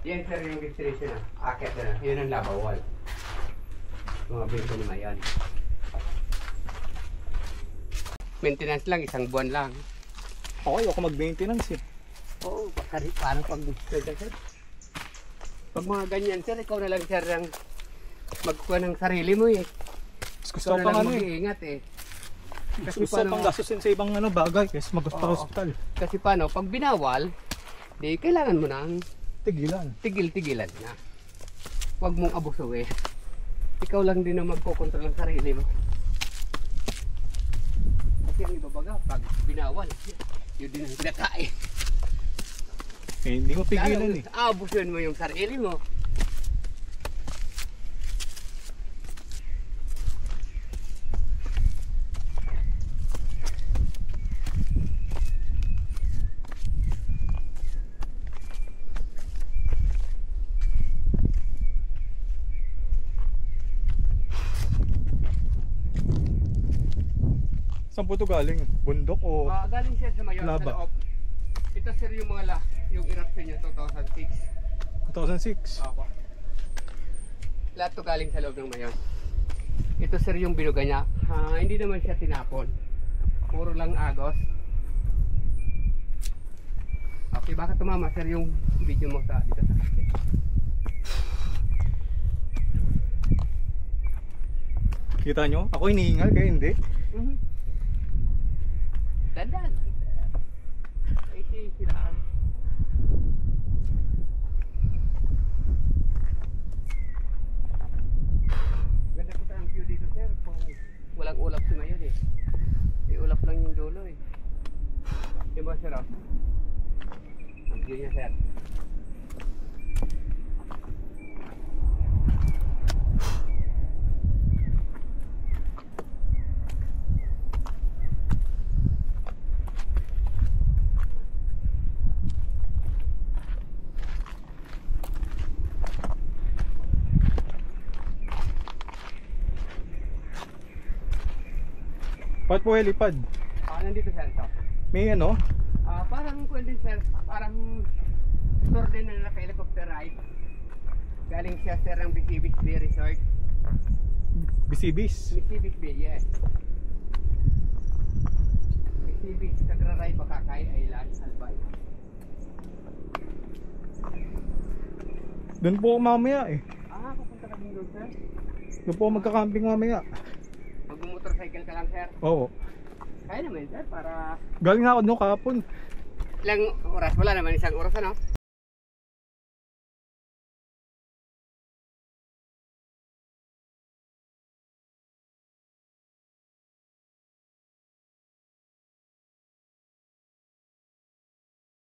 Yan sir yung destination na. Akit na. Yun ang labawal. Mga 25 yan. Maintenance lang, isang buwan lang. Okay, ako mag-maintenance eh. Oo, parang pag sir. Pag mga ganyan sir, ikaw na lang sir ang magkuha ng sarili mo eh. Gusto Ikaw ko na pang lang ano eh. mag-iingat eh. Gusto pang gastusin sa ibang ano bagay kasi mag-hospital. Kasi paano, pag binawal, di kailangan mo nang Tigilan. tigil-tigilan na. Huwag mong abusuin. Ikaw lang din ang magkokontrol ng sarili mo. Kasi ang iba baga, pag binawal, yun din ang kinakain. Eh, hindi mo pigilan eh. Abusuin mo yung sarili mo. Saan po ito galing? Bundok o Galing siya sa Mayon, Laba? sa loob. Ito sir yung mga yung eruption niya 2006. 2006? Opo. Lahat to galing sa loob ng Mayon. Ito sir yung binuga niya. Hindi naman siya tinapon. Puro lang agos. Okay, baka tumama sir yung video mo sa dito sa kasi. Kita nyo? Ako hinihingal kayo hindi. Dandan. Ay, silaan. Ganda ko ang view dito sir. Kung walang ulap si Mayon eh. Ulap lang yung dulo eh. Diba sir? Ang view niya sir. Ba't po helipad? Nandito sir ito. May ano? Parang kwento sir, parang tour din na naka-helicopter ride. Galing siya sir ng Bisibis Bay Resort. Bisibis? Bisibis Bay, yes. Bisibis, Kagraray, Bakakay, Island, Albay. Doon po ako mamaya eh. Pupunta ka din doon sir? Doon po magka-camping mamaya. Mag-motorcycle ka lang sir? Oo. Kaya naman sir, para Galing na ako doon kahapon. ilang oras, wala naman isang oras ano?